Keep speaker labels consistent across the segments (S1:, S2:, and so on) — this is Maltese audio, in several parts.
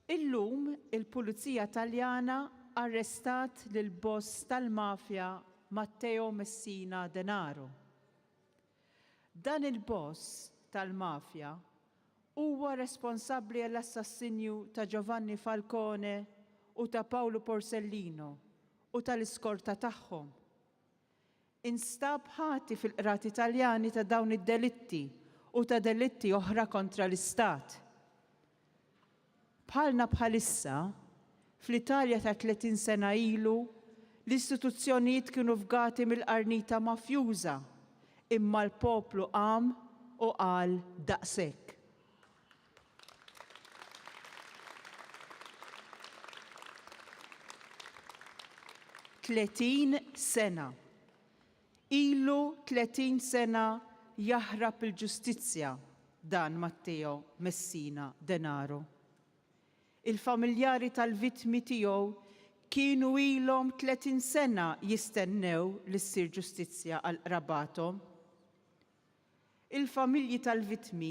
S1: Illum il-Pulizija Taljana arrestat lill-boss tal-mafja Matteo Messina Denaro. Dan il-boss tal-mafja huwa responsabbli għall-assassinju ta' Giovanni Falcone u ta' Paolo Borsellino u tal-iskorta tagħhom. Instab ħati fil-qrati Taljani ta' dawn id-delitti u ta' delitti oħra kontra l-Istat. Bħalna bħalissa, fl-Italja ta' 30 sena ilu, l-istituzzjonijiet kienu fgati mill-qarnita mafjuża, imma l-poplu qam u qal daqshekk. Tletin sena. Ilu 30 sena jaħrab il-ġustizzja dan Matteo Messina Denaro. Il-familjari tal-vittmi tiegħu kienu ilhom 30 sena jistennew li ssir ġustizzja għal qrabathom. Il-familji tal-vittmi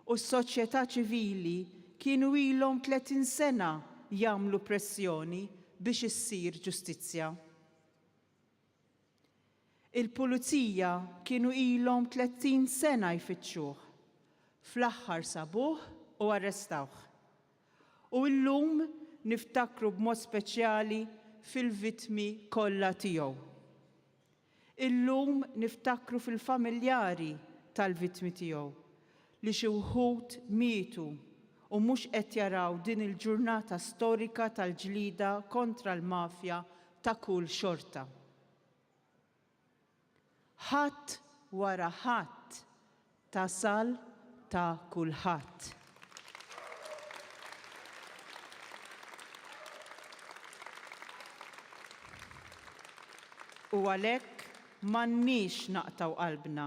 S1: u s-soċjetà ċivili kienu ilhom 30 sena jagħmlu pressjoni biex issir ġustizzja. Il-Pulizija kienu ilhom 30 sena jfittxuh. Fl-aħħar sabuh u arrestawh. U llum niftakru b'mod speċjali fil-vittmi kollha tiegħu. Illum niftakru fil-familjari tal-vittmi tiegħu li xi wħud mietu u mhux qed jaraw din il-ġurnata storika tal-ġlida kontra l-mafja ta' kull xorta. Ħadd wara ħadd tasal ta' kulħadd. U għalhekk m'għandniex naqtaw qalbna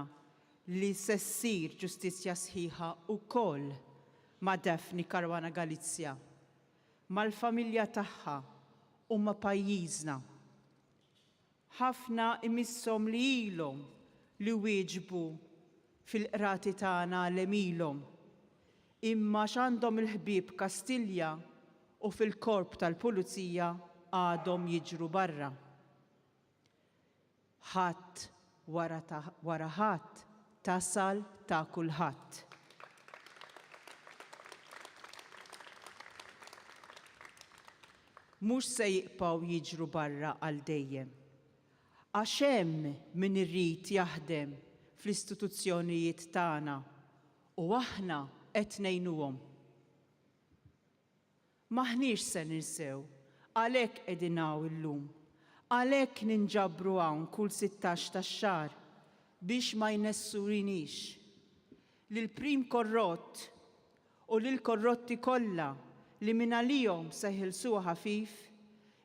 S1: li se ssir ġustizzja sħiħa wkoll ma' Daphne Caruana Galizia, mal-familja tagħha u ma' pajjiżna. Ħafna imisshom li ilhom li wieġbu fil-qrati tagħna l-emilhom, imma x'għandhom il-ħbieb Kastilja u fil-korp tal-Pulizija għadhom jiġru barra. Ħadd wara ħadd tasal ta' kulħadd. Mhux se jiqpgħu jiġru barra għal dejjem. Għax hemm min irrid jaħdem fl-istituzzjonijiet tagħna u aħna qed ngħinuhom. M'aħniex se ninsew, għalhekk qegħdin hawn illum, għalhekk ninġabru hawn kull 16 tax-xahar biex ma jnessurinix lill-prim korrott u lill-korrotti kollha li minn għalihom se jħilsuha ħafif.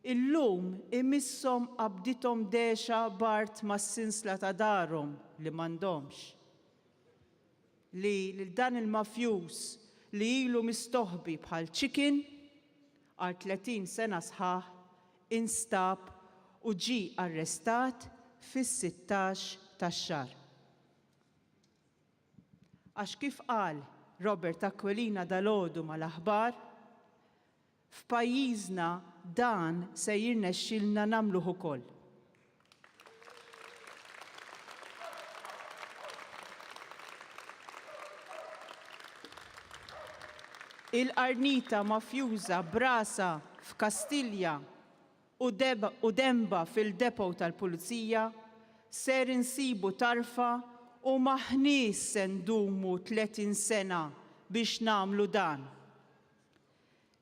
S1: Illum imisshom qabdithom dexa bart mas-sinsla ta' darhom li m'għandhomx. Li lil dan il-mafjuż li ilu mistoħbi bħal chicken għal 30 sena sħaħ instab u ġie arrestat fis-16 tax-xahar. Għax kif qal Robert Aquilina dalgħodu mal-aħbar, f'pajjiżna dan se jirnexxilna nagħmluh ukoll. Il-qarnita mafjuża brasa f'Kastilja u Demba fil-depo tal-Pulizija ser insibu tarfa u maħniex se ndumu 30 sena biex nagħmlu dan.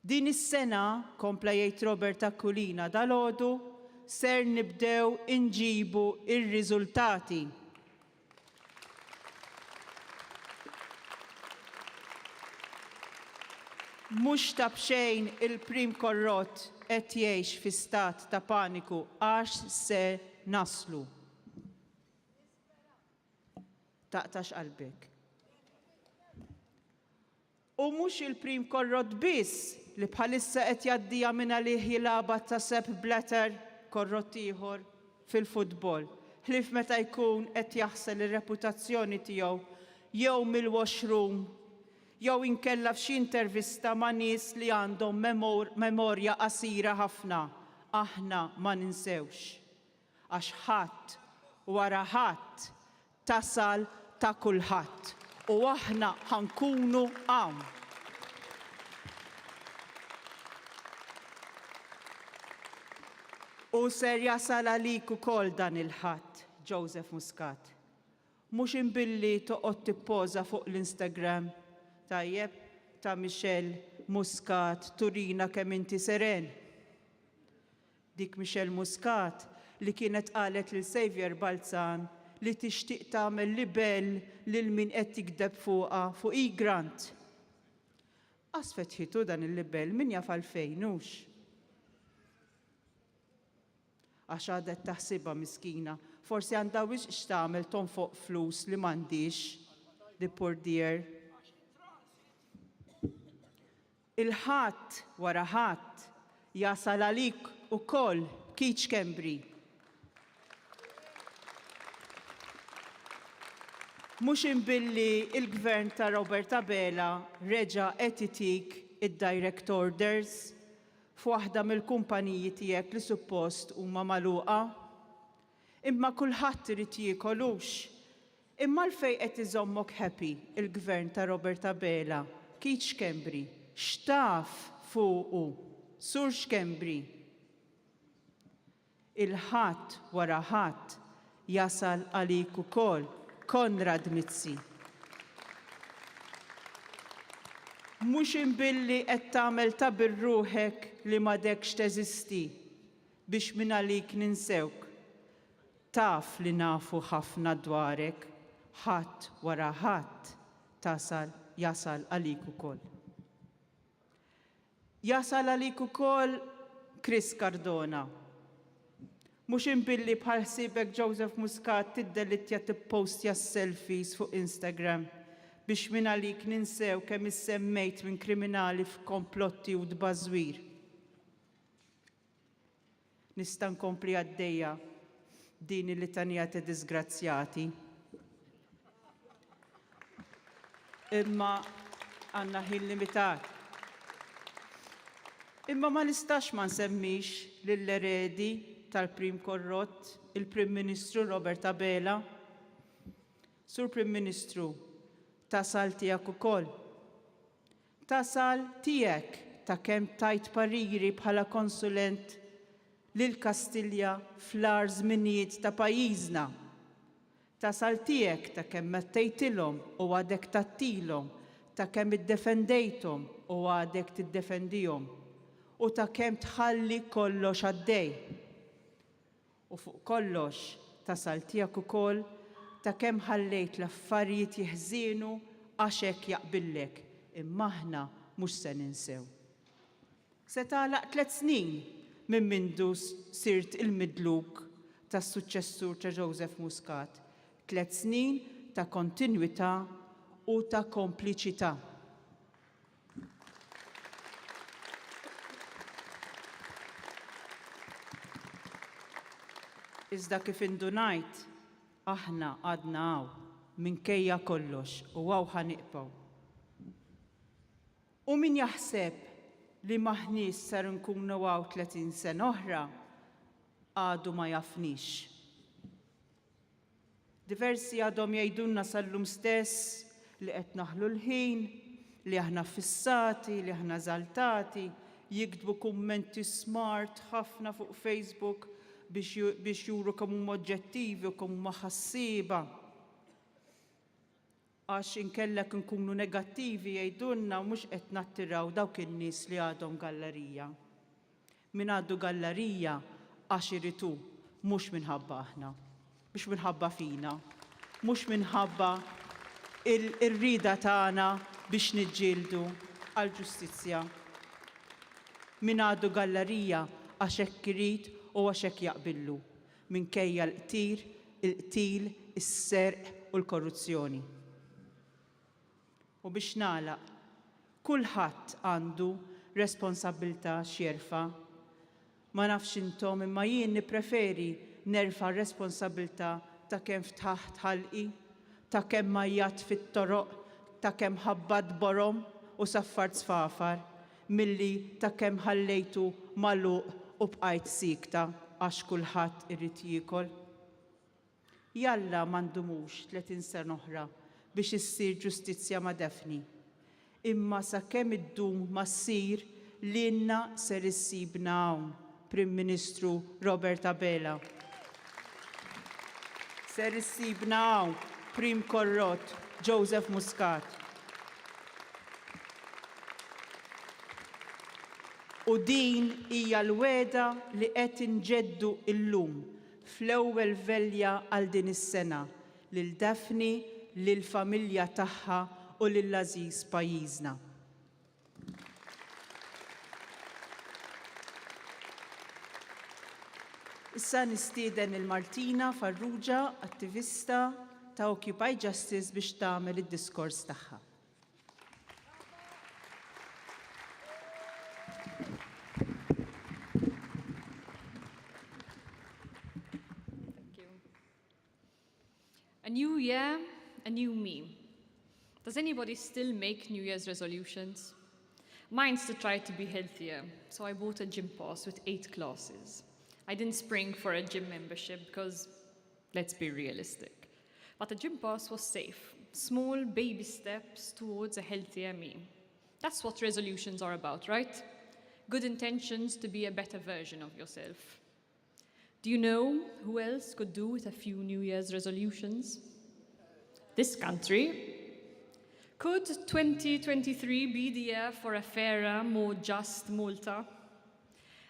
S1: Din is-sena, kompla jgħid Robert Aquilina dalgħodu, ser nibdew inġibu ir-riżultati. Mhux ta' bxejn il-prim korrott qed jgħix fi stat ta' paniku għax se naslu. Taqtax qalbek. U mhux il-prim korrott biss li bħalissa qed jgħaddija minn għalih jilagħba ta' Sepp Blatter korrott ieħor fil-futbol. Ħlief meta jkun qed jaħsel ir-reputazzjoni tiegħu jew mill-washroom jew inkella f'xi intervista ma' nies li għandhom memorja qasira ħafna. Aħna ma ninsewx. Għax ħadd wara ħadd tasal ta' kulħadd. U aħna ħankunu hawn. U ser jasal għalik ukoll dan il-ħadd, Joseph Muscat. Mhux inbilli toqgħod tippoża fuq l-Instagram tajjeb ta' Michelle Muscat turina kemm inti seren. Dik Michelle Muscat li kienet qalet lil Xavier Balzan li tixtieq tagħmel libel lil min qed tikdeb fuqha fuq Grant. Qas fetħitu dan il-libel min jaf għalfejn hux. Għax għadet taħsibha miskina, forsi għandha wix x'tagħmel tonfoq flus li m'għandix, the poor dear. Il-ħadd wara ħadd jasal għalik ukoll kiċ kembri. Mhux inbilli il-gvern ta' Roberta Bela reġa' qed itik id-direct orders f'waħda mill-kumpaniji tiegħek li suppost huma magħluqa. Imma kulħadd irid jiekolux. Imma għalfejn qed iżommok happy il-gvern ta' Roberta Bela, kiċ kembri, x'taf fuqu, sur x'kembri. Il-ħadd wara ħadd jasal għalik ukoll Konrad Mizzi. Mhux inbilli qed tagħmel ta' birruħek li m'għadekx teżisti biex minn għalik ninsewk. Taf li nafu ħafna dwarek, ħadd wara ħadd jasal għalik ukoll. Jasal għalik ukoll Chris Cardona. Mhux inbilli bħal ħsiebek Joseph Muscat tiddelittja tippostja selfies fuq Instagram biex minn għalik ninsew kemm issemmejt minn kriminali f'komplotti u dbażwir. Nista' nkompli għaddejja din il-litanija ta' disgrazzjati. Imma għandna ħin limitat. Imma ma nistax ma nsemmix lill-eredi tal-Prim korrott, il-Prim Ministru Roberta Bela. Sur Prim Ministru, tasal tiegħek ukoll. Tasal tiegħek ta' kemm tajt pariri bħala konsulent lil Kastilja fl-ar żminijiet ta' pajjiżna. Tasal tiegħek ta' kemm mettejtilhom u għadek tattilhom, ta' kemm iddefendejthom u għadek tiddefendihom, u ta' kemm tħalli kollox għaddej. U fuq kollox tasal tiegħek ukoll ta' kemm ħallejt l-affarijiet jeħżienu għax hekk jaqbillek, imma aħna mhux se ninsew. Se tagħlaq 3 snin minn mindu sirt il-midluk tas-suċċessur ta' Joseph Muscat. 3 snin ta' kontinwità u ta' kompliċità. Iżda kif indunajt, aħna għadna hawn minkejja kollox u hawn ħaniqbgħu. U min jaħseb li maħniex sar nkunu hawn 30 sena oħra għadu ma jafnix. Diversi għadhom jgħidulna sal-lum stess li qed naħlu l-ħin, li aħna fissati, li aħna żaltati, jiktbu kummenti smart ħafna fuq Facebook biex juru kemm huma oġġettivi u kemm huma ħassiba. Għax inkellek nkunu negattivi jgħidulna mhux qed nattiraw dawk in-nies li għadhom gallerija. Min għadu gallerija għax iritu, mhux minħabba aħna, mhux minħabba fina, mhux minħabba il-rida tagħna biex niġġieldu għall-ġustizzja. Min għadu gallerija għax hekk irid u għax hekk jaqbillu, minkejja l-qtil, is-serq u l-korruzzjoni. U biex nagħlaq, kulħadd għandu responsabbiltà xjerfa. Ma nafx intom imma jien nippreferi nerfa' responsabbiltà ta' kemm ftaħt ħalqi, ta' kemm majjat fit-toroq, ta' kemm ħabbad borom u saffart sfafar, milli ta' kemm ħallejtu magħluq u bqajt sikta għax kulħadd irid jiekol. Jalla m'għandumux 30 sena oħra biex issir ġustizzja ma' Defni. Imma sakemm iddum ma ssir lilna ser issibna hawn Prim Ministru Robert Abela. Ser issibna hawn Prim Korrott Joseph Muscat. U din hija l-weda li qed inġeddu llum fl-ewwel velja għal din is-sena lil Defni, lill-familja tagħha u lill-għażiż pajjiżna. Issa nistieden il-Martina Farrugia, attivista ta' Occupy Justice biex tagħmel id-diskors tagħha.
S2: Thank you. A new year, a new me. Does anybody still make New Year's resolutions? Mine's to try to be healthier, so I bought a gym pass with 8 classes. I didn't spring for a gym membership because, let's be realistic. But the gym pass was safe. Small baby steps towards a healthier me. That's what resolutions are about, right? Good intentions to be a better version of yourself. Do you know who else could do with a few New Year's resolutions? This country. Could 2023 be the year for a fairer, more just Malta?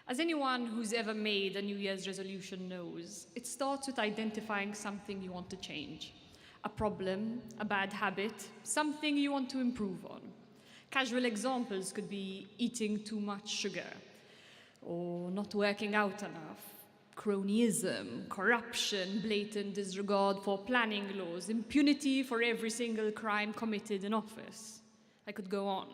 S2: As anyone who's ever made a New Year's resolution knows, it starts with identifying something you want to change. A problem, a bad habit, something you want to improve on. Casual examples could be eating too much sugar, or not working out enough, cronyism, corruption, blatant disregard for planning laws, impunity for every single crime committed in office. I could go on.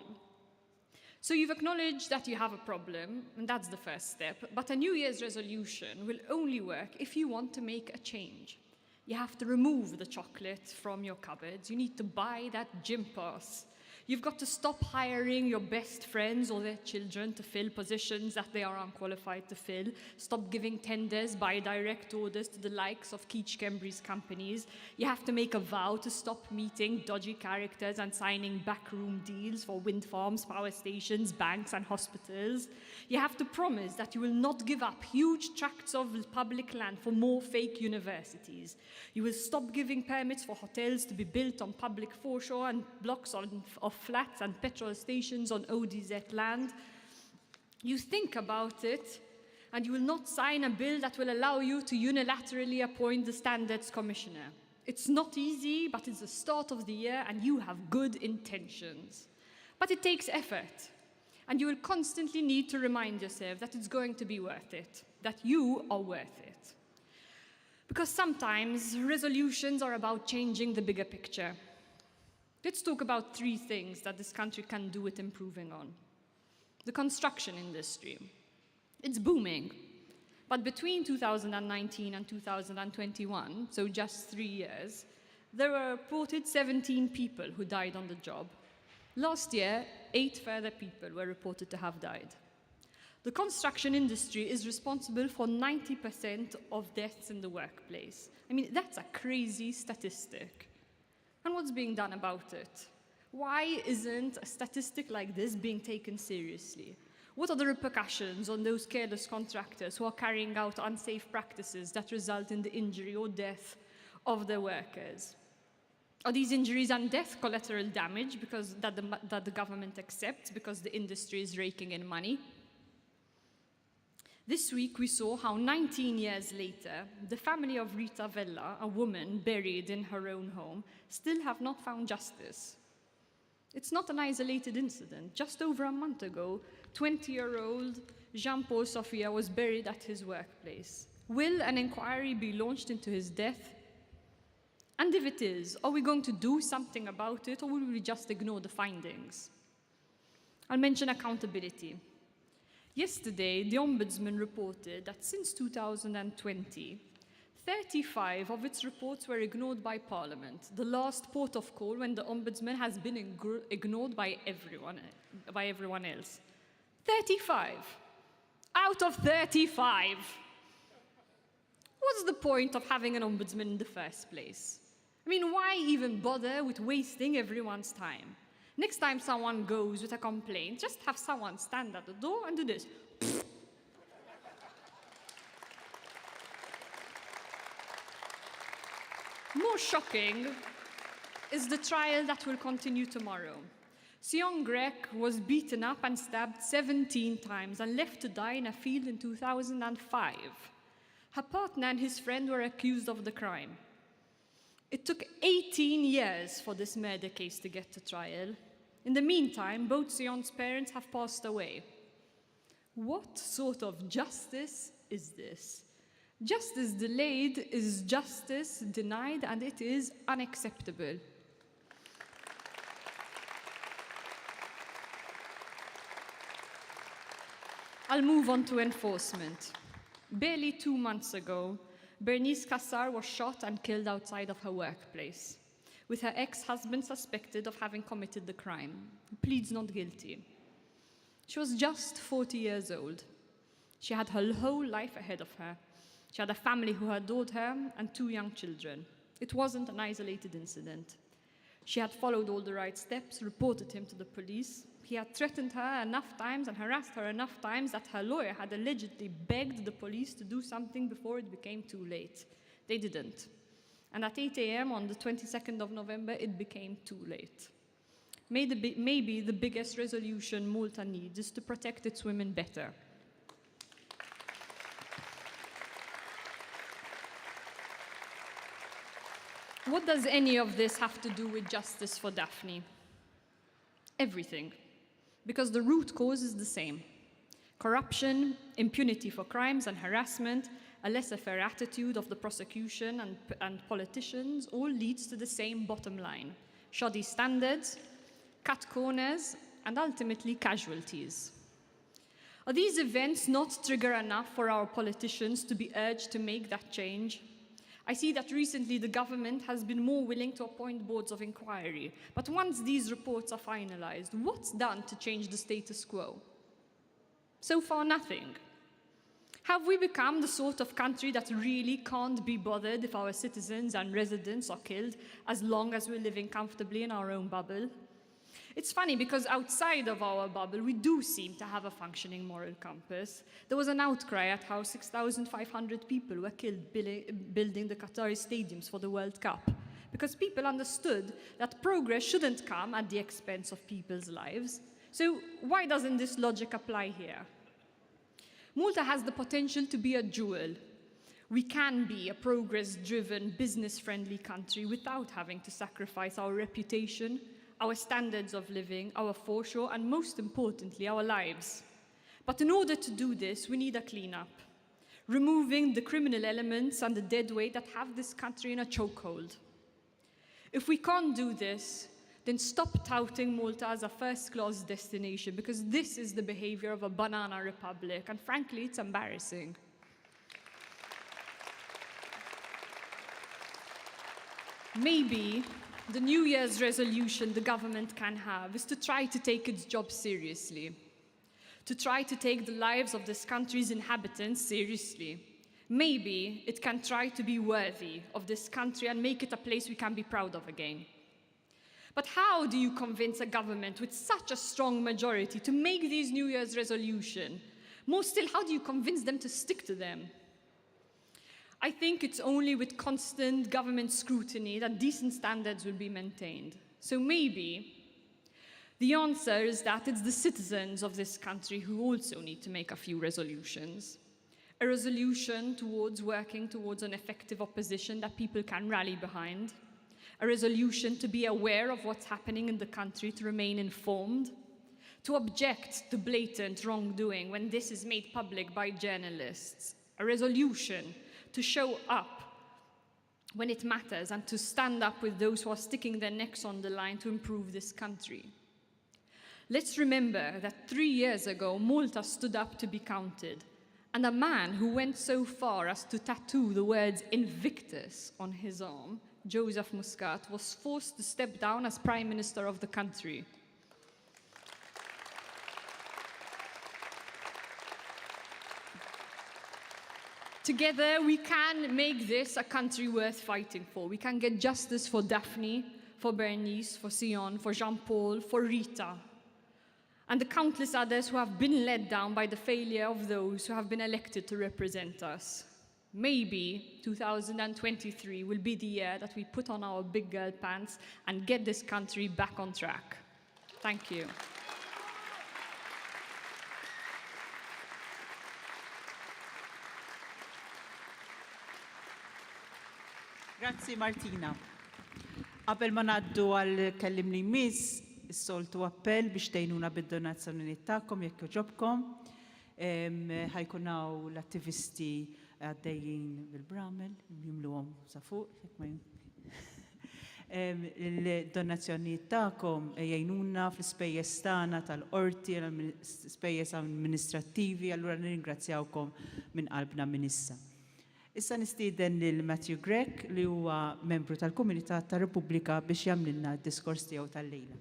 S2: So you've acknowledged that you have a problem, and that's the first step, but a New Year's resolution will only work if you want to make a change. You have to remove the chocolate from your cupboards. You need to buy that gym pass. You've got to stop hiring your best friends or their children to fill positions that they are unqualified to fill. Stop giving tenders by direct orders to the likes of Keach Kembry's companies. You have to make a vow to stop meeting dodgy characters and signing backroom deals for wind farms, power stations, banks and hospitals. You have to promise that you will not give up huge tracts of public land for more fake universities. You will stop giving permits for hotels to be built on public foreshore and blocks of flats and petrol stations on ODZ land. You think about it, and you will not sign a bill that will allow you to unilaterally appoint the Standards Commissioner. It's not easy, but it's the start of the year, and you have good intentions. But it takes effort, and you will constantly need to remind yourself that it's going to be worth it, that you are worth it. Because sometimes resolutions are about changing the bigger picture. Let's talk about 3 things that this country can do with improving on. The construction industry. It's booming. But between 2019 and 2021, so just 3 years, there were reported 17 people who died on the job. Last year, 8 further people were reported to have died. The construction industry is responsible for 90% of deaths in the workplace. I mean, that's a crazy statistic. And what's being done about it? Why isn't a statistic like this being taken seriously? What are the repercussions on those careless contractors who are carrying out unsafe practices that result in the injury or death of their workers? Are these injuries and death collateral damage because that the government accepts because the industry is raking in money? This week we saw how 19 years later, the family of Rita Vella, a woman buried in her own home, still have not found justice. It's not an isolated incident. Just over a month ago, 20-year-old Jean-Paul Sofia was buried at his workplace. Will an inquiry be launched into his death? And if it is, are we going to do something about it, or will we just ignore the findings? I'll mention accountability. Yesterday, the Ombudsman reported that since 2020, 35 of its reports were ignored by Parliament, the last port of call when the Ombudsman has been ignored by everyone else. 35 out of 35. What's the point of having an Ombudsman in the first place? I mean, why even bother with wasting everyone's time? Next time someone goes with a complaint, just have someone stand at the door and do this. More shocking is the trial that will continue tomorrow. Sion Grek was beaten up and stabbed 17 times and left to die in a field in 2005. Her partner and his friend were accused of the crime. It took 18 years for this murder case to get to trial. In the meantime, both Sion's parents have passed away. What sort of justice is this? Justice delayed is justice denied, and it is unacceptable. I'll move on to enforcement. Barely 2 months ago, Bernice Kassar was shot and killed outside of her workplace, with her ex-husband suspected of having committed the crime. He pleads not guilty. She was just 40 years old. She had her whole life ahead of her. She had a family who adored her and 2 young children. It wasn't an isolated incident. She had followed all the right steps, reported him to the police. He had threatened her enough times and harassed her enough times that her lawyer had allegedly begged the police to do something before it became too late. They didn't. And at 8 a.m. on the 22nd of November, it became too late. Maybe the biggest resolution Malta needs is to protect its women better. What does any of this have to do with justice for Daphne? Everything. Because the root cause is the same. Corruption, impunity for crimes and harassment, a laissez-faire attitude of the prosecution and politicians all leads to the same bottom line. Shoddy standards, cut corners, and ultimately casualties. Are these events not trigger enough for our politicians to be urged to make that change? I see that recently the government has been more willing to appoint boards of inquiry. But once these reports are finalized, what's done to change the status quo? So far, nothing. Have we become the sort of country that really can't be bothered if our citizens and residents are killed as long as we're living comfortably in our own bubble? It's funny because outside of our bubble, we do seem to have a functioning moral compass. There was an outcry at how 6,500 people were killed building the Qatari stadiums for the World Cup, because people understood that progress shouldn't come at the expense of people's lives. So why doesn't this logic apply here? Malta has the potential to be a jewel. We can be a progress-driven, business-friendly country without having to sacrifice our reputation, our standards of living, our foreshore, and most importantly, our lives. But in order to do this, we need a cleanup, removing the criminal elements and the dead weight that have this country in a chokehold. If we can't do this, then stop touting Malta as a first-class destination, because this is the behavior of a banana republic, and frankly, it's embarrassing. Maybe the New Year's resolution the government can have is to try to take its job seriously, to try to take the lives of this country's inhabitants seriously. Maybe it can try to be worthy of this country and make it a place we can be proud of again. But how do you convince a government with such a strong majority to make these New Year's resolutions? More still, how do you convince them to stick to them? I think it's only with constant government scrutiny that decent standards will be maintained. So maybe the answer is that it's the citizens of this country who also need to make a few resolutions. A resolution towards working towards an effective opposition that people can rally behind. A resolution to be aware of what's happening in the country, to remain informed. To object to blatant wrongdoing when this is made public by journalists. A resolution to show up when it matters and to stand up with those who are sticking their necks on the line to improve this country. Let's remember that 3 years ago, Malta stood up to be counted, And a man who went so far as to tattoo the words Invictus on his arm, Joseph Muscat, was forced to step down as Prime Minister of the country. Together, we can make this a country worth fighting for. We can get justice for Daphne, for Bernice, for Sion, for Jean-Paul, for Rita, and the countless others who have been let down by the failure of those who have been elected to represent us. Maybe 2023 will be the year that we put on our big girl pants and get this country back on track. Thank you.
S1: Grazzi Martina. Qabel ma ngħaddu għal kellimni miss, is-soltu appell biex tgħinuna bid-donazzjonijiet tagħkom jekk joġobkom. Ħajkun hawn l-attivisti għaddejjin bil-bramel, jimluhom sa fuq, il-donazzjonijiet tagħkom jgħinuna fl-ispejjeż tagħna tal-qorti, l-ispejjeż amministrattivi, allura nirringrazzjawkom minn qalbna minn issa. Issa nistieden lil Matthew Gregg li huwa membru tal-Komunità tar-Repubblika biex jagħmlilna d-diskors tiegħu tal-lejla.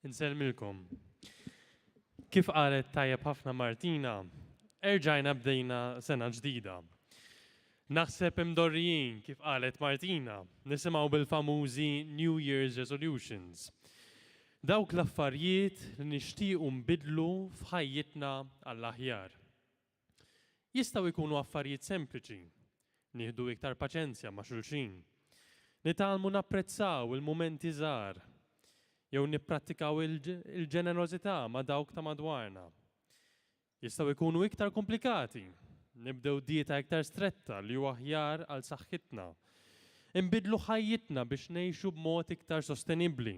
S3: Inselmilkom. Kif qalet tajjeb ħafna Martina, erġajna bdejna sena ġdida. Naħseb imdorrijin kif qalet Martina, nisimgħu bil-famużi New Year's Resolutions. Dawk l-affarijiet li nixtiequ nbidlu f'ħajjitna għall-aħjar. Jistgħu jkunu affarijiet sempliċi, nieħdu iktar paċenzja ma' xulxin, nitgħallmu napprezzaw il-mumenti żgħar, jew nipprattikaw il-ġenerosità ma' dawk ta' madwarna. Jistgħu jkunu iktar komplikati, nibdew dieta iktar stretta li huwa aħjar għal saħħitna. Inbidlu ħajjitna biex ngħixu b'mod iktar sostenibbli.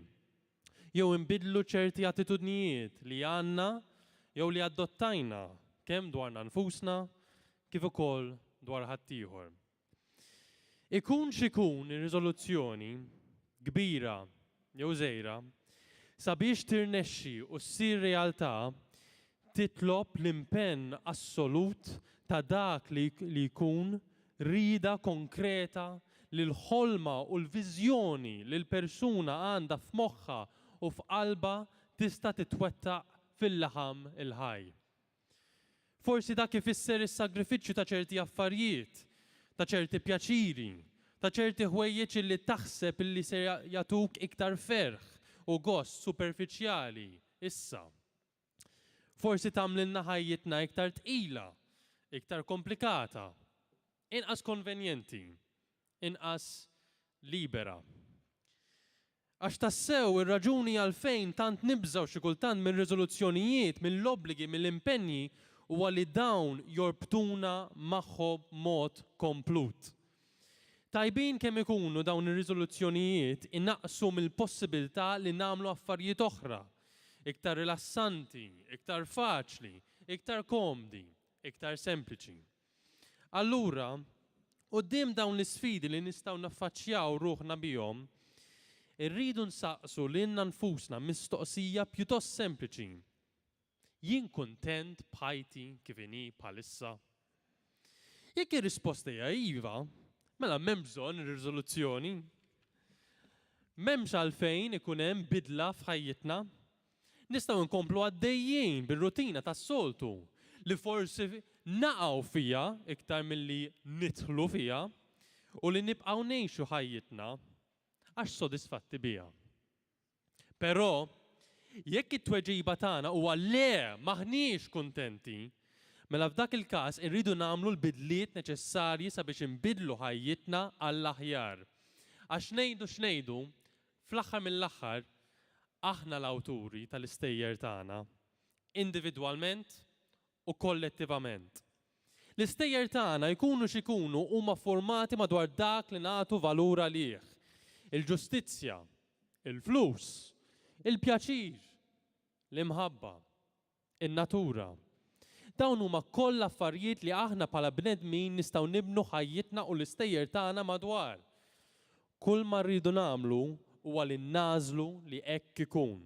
S3: Jew inbidlu ċerti attitudnijiet li għandna jew li adottajna kemm dwarna nfusna kif ukoll dwar ħaddieħor. Ikun x'ikun ir-riżoluzzjoni kbira jew żgħira sabiex tirnexxi u ssir realtà titlob l-impenn assolut ta' dak li jkun rieda konkreta li l-ħolma u l-viżjoni li l-persuna għandha f'moħħha u f'qalba tista' titwettaq fil-laħam il-ħaj. Forsi dak ifisser is-sagrifiċċju ta' ċerti affarijiet, ta' ċerti pjaċiri, ta' ċerti ħwejjeġ li taħseb illi se jagħtuk iktar ferħ u gost superfiċjali issa. Forsi tagħmlilna ħajjitna iktar tqila, iktar komplikata, inqas konvenjenti, inqas libera. Għax tassew ir-raġuni għalfejn tant nibżgħu xi kultant minn riżoluzzjonijiet, mill-obbligi, mill-impenji huwa li dawn jorbtuna magħhom mod komplut. Tajbin kemm ikunu dawn ir-riżoluzzjonijiet innaqsu mill-possibilità li nagħmlu affarijiet oħra, iktar rilassanti, iktar faċli, iktar komdi, iktar sempliċi. Allura, quddiem dawn l-isfidi li nistgħu naffaċċjaw ruħna bihom, irridu nsaqsu lilna nfusna mistoqsija pjuttost sempliċi. Jien kuntent b'ħajti kif inhi bħalissa? Jekk ir-risposta hija iva, mela m'hemm bżonn ir-riżoluzzjoni. M'hemmx għalfejn ikun hemm bidla f'ħajjitna. Nistgħu nkomplu għaddejjin bir-rutina tas-soltu li forsi naqgħu fiha iktar milli nidħlu fiha u li nibqgħu ngħixu ħajjitna għax sodisfatti biha. Però jekk it-tweġiba tagħna huwa le maħniex kuntenti, mela f'dak il-każ irridu nagħmlu l-bidliet neċessarji sabiex inbidlu ħajjitna għall-aħjar. Għax ngħidu x'ngħidu, fl-aħħar mill-aħħar aħna l-awturi tal-istejjer tagħna, individwalment u kollettivament. L-istejjer tagħna jkunu x'ikunu huma formati madwar dak li nagħtu valur għalih. Il-ġustizzja, il-flus, il-pjaċir, l-imħabba, in-natura. Dawn huma kollha affarijiet li aħna bħala bnedmin nistgħu nibnu ħajjitna u l-istejjer tagħna madwar. Kull ma rridu nagħmlu huwa li nażlu li hekk ikun.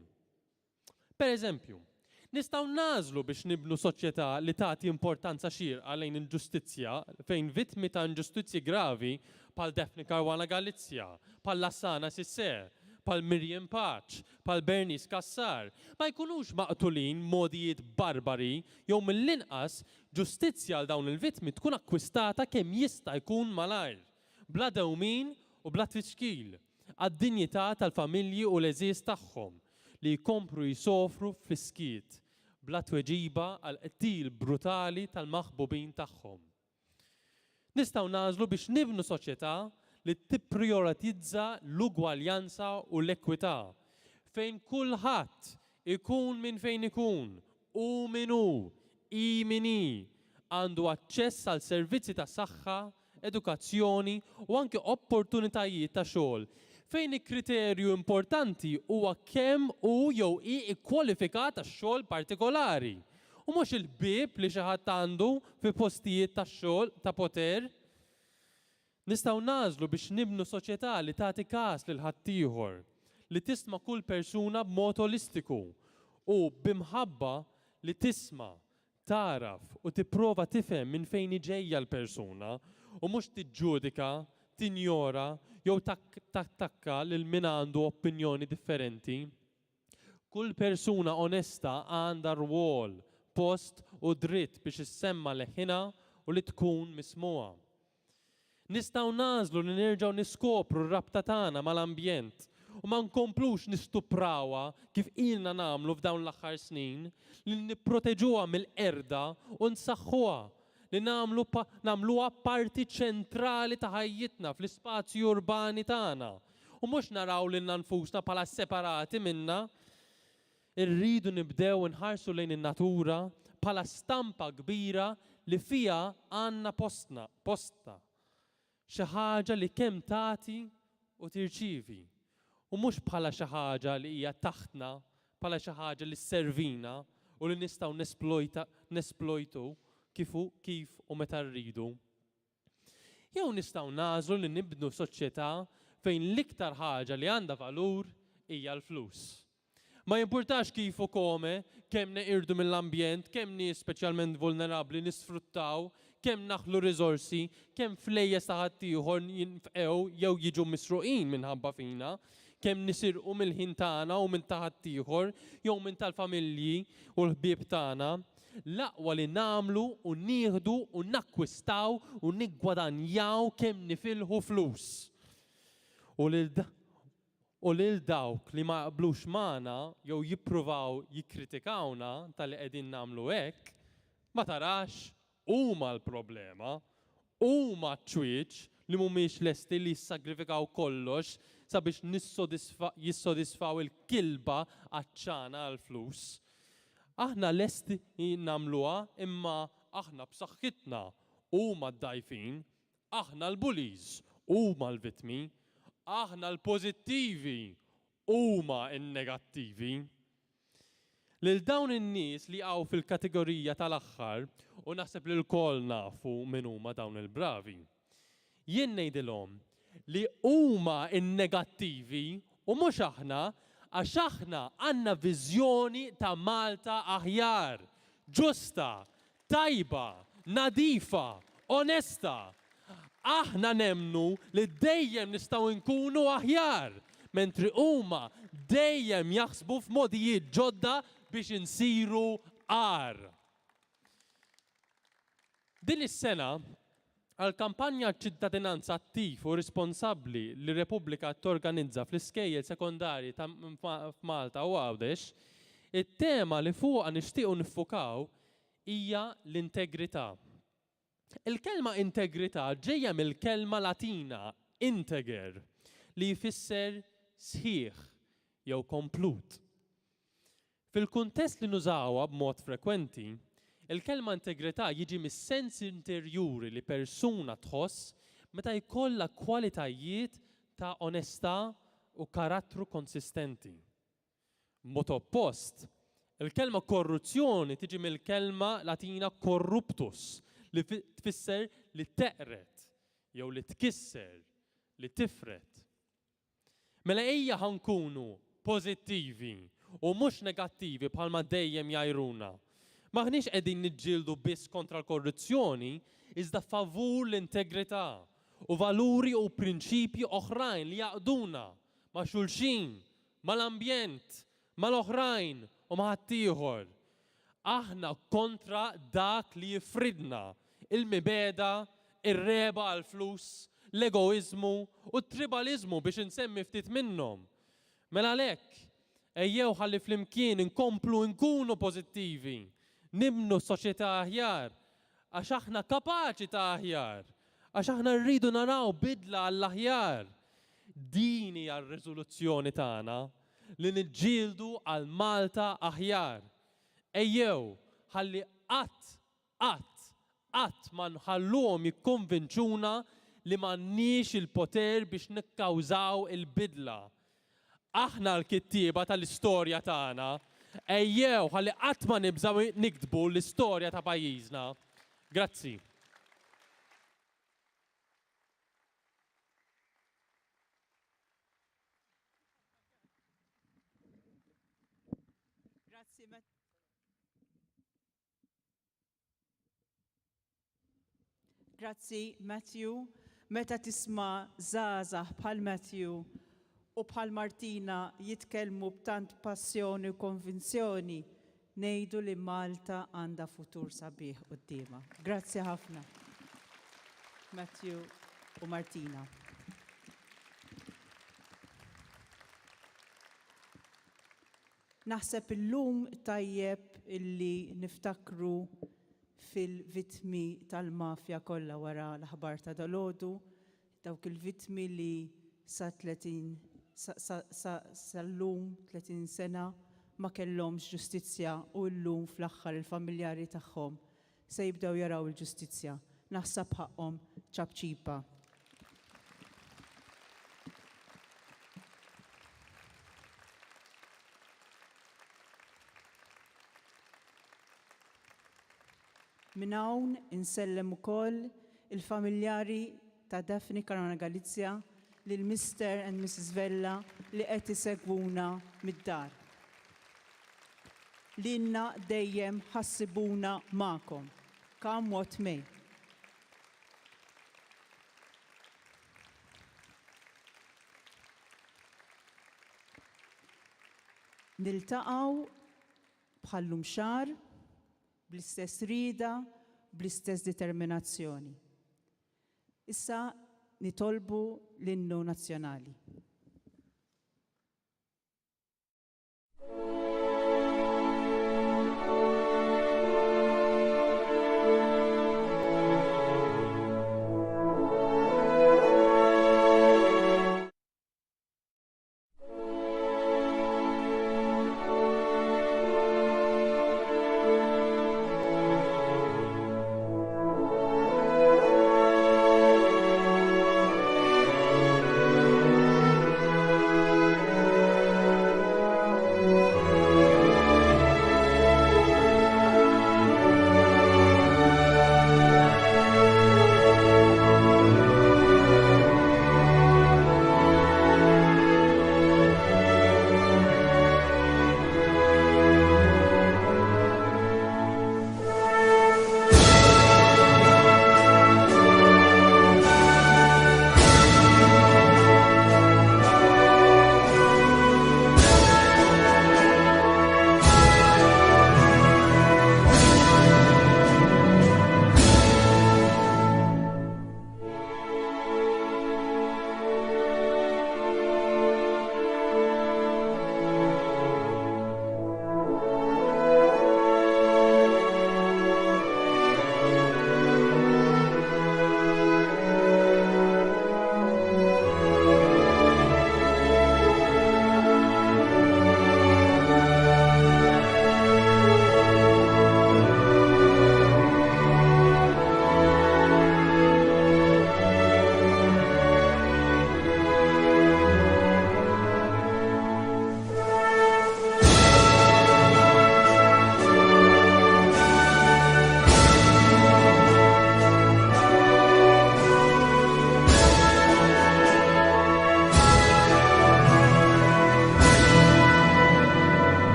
S3: Pereżempju, nistgħu nażlu biex nibnu soċjetà li tagħti importanza xierqa lejn il-ġustizzja fejn vittmi ta' inġustizzji gravi bħal Daphne Caruana Galizia, bħal Lassana Sisser, bħal Miriam Paċ, bħal Bernice Kassar, ma jkunux maqtulin modijiet barbari jew mill-inqas ġustizzja għal dawn il-vittmi tkun akkwistata kemm jista' jkun malajr, bla dewmien u bla tfixkil, għad-dinjità tal-familji u l-eżiż tagħhom li jkomplu jsofru fl-iskiet bla tweġiba għal qtil brutali tal-maħbubin tagħhom. Nistgħu nażlu biex nibnu soċjetà li tipprioritizza l-ugwaljanza u l-ekwità fejn kulħadd ikun minn fejn ikun u min hu, i min hi, għandu aċċess għal servizzi ta' saħħa, edukazzjoni u anke opportunitajiet ta' xogħol fejn il-kriterju importanti huwa kemm hu jew hi kkwalifikat għax-xogħol partikolari u mhux il-bieb li xi ħadd għandu fi postijiet tax-xogħol ta' poter. Nistgħu nażlu biex nibnu soċjetà li tagħti każ lil ħaddieħor, li tisma' kull persuna b'mod olistiku u b'imħabba li tisma', taraf u tipprova tifhem minn fejn ġejja l-persuna u mhux tiġġudika, tinjora jew tattakka lil min għandu opinjoni differenti. Kull persuna onesta għandha rwol, post u dritt biex issemma leħinha u li tkun mismuha. Nistgħu nażlu li nerġgħu niskopru r-rabta tagħna mal-ambjent u ma nkomplux nistuprawha kif ilna nagħmlu f'dawn l-aħħar snin, li nipproteġuha mill-qerda u nsaħħuha, li nagħmluha parti ċentrali ta' ħajjitna fl-ispazji urbani tagħna u mhux naraw lil nfusna bħala separati minnha. Irridu nibdew nħarsu lejn in-natura bħala stampa kbira li fiha għandna posta. Xi ħaġa li kemm tagħti u tirċievi u mhux bħala xi ħaġa li hija taħtna, bħala xi ħaġa li sservina u li nistgħu nesplojtu kif u meta rridu. Jew nistgħu nażlu li nibnu soċjetà fejn l-iktar ħaġa li għandha valur hija l-flus. Ma jimpurtax kif u kome, kemm neqirdu mill-ambjent, kemm nies speċjalment vulnerabbli nisfruttaw, kemm naħlu riżorsi, kemm flejjes ta' ħaddieħor jinfqew jew jiġu misruqin minħabba fina, kemm nisirqu mill-ħin tagħna u minn ta' ħaddieħor jew minn tal-familji u l-ħbieb tagħna. L-aqwa li nagħmlu u nieħdu u nakkwistaw u niggwadanjaw kemm nifilħu flus. U lil dawk li ma jaqblux magħna jew jippruvaw jikkritikawna tal-li qegħdin nagħmlu hekk, ma tarax huma l-problema, huma ċwieċ li mhumiex lesti li jissagrifikaw kollox sabiex jissodisfaw il-kilba għaċċana għall-flus. Aħna lesti nagħmluha imma aħna b'saħħitna, huma d-dgħajfin, aħna l-bullies, huma l-vittmi, aħna l-pożittivi, huma n-negattivi. Lil dawn in-nies li għaw fil-kategorija tal-aħħar u naħseb li l-kol nafu min huma dawn il-bravi. Jien ngħidilhom li huma n-negattivi u mhux aħna għax aħna għandna viżjoni ta' Malta aħjar, ġusta, tajba, nadifa, onesta. Aħna nemnu li dejjem nistgħu nkunu aħjar, mentri huma dejjem jaħsbu f'modijiet ġodda biex insiru għar. Din is-sena għall-kampanja ċittadinanza attiv u responsabbli li r-Repubblika torganizza fl-iskejjel sekondarji ta' f'Malta u Għawdex, it-tema li fuqha nixtiequ niffukaw hija l-integrità. Il-kelma integrità ġejja mill-kelma Latina integer li jfisser sħiħ jew komplut. Fil-kuntest li nużawha b'mod frekwenti, il-kelma integrità jiġi mis-sens interjuri li persuna tħoss meta jkollha kwalitajiet ta' onestà u karattru konsistenti. Mod oppost, Il-kelma korruzzjoni tiġi mill-kelma Latina corruptus li tfisser li teqret jew li tkisser, li tifret. Mela ejja ħankunu pożittivi u mhux negattivi bħalma dejjem jajruna. Maħniex qegħdin niġġieldu biss kontra l-korruzzjoni, iżda favur l-integrità u valuri u prinċipji oħrajn li jaqduna ma' xulxin, mal-ambjent, mal-oħrajn u ma' ħaddieħor. Aħna kontra dak li jifridna il-mibeda, ir-reba għal-flus, l-egoizmu u t-tribalizmu biex insemmi ftit minnhom. Mela għalhekk, ejjew ħalli flimkien inkomplu nkunu pożittivi, nibnu soċjetà aħjar, għax aħna kapaċi ta' aħjar, għax aħna rridu naraw bidla għall-aħjar. Din hija r-riżoluzzjoni tagħna li niġġieldu għal Malta aħjar. Ejjew ħalli qatt ma nħalluhom jikkonvinċuna li m'għandniex il-poter biex nikkawżaw il-bidla. Aħna l-kittieba tal-istorja tagħna, ejjew ħalli qatt ma nibżgħu niktbu l-istorja ta' pajjiżna. Grazzi.
S1: Grazzi, Matthew. Meta tisma' żgħażagħ bħal Matthew u bħal Martina jitkellmu b'tant passjoni u konvinzjoni, ngħidu li Malta għandha futur sabiħ qudiemha. Grazzi ħafna, Matthew u Martina. Naħseb illum tajjeb illi niftakru fil-vittmi tal-mafja kollha wara l-aħbar ta' dalodu, dawk il-vittmi li sal-lum 30 sena ma kellhomx ġustizzja u llum fl-aħħar il-familjari tagħhom se jibdew jaraw il-ġustizzja. Naħseb ħaqhom ċabċipa. Min hawn insellem ukoll il-familjari ta' Daphne Caruana Galizia lil Mr. and Mrs. Vella li qed isegwuna mid-dar. Lilna dejjem ħassibuna magħkom. Come what may. Niltaqgħu bħallum xahar, bl-istess rida, bl-istess determinazzjoni. Issa nitolbu l-innu nazzjonali.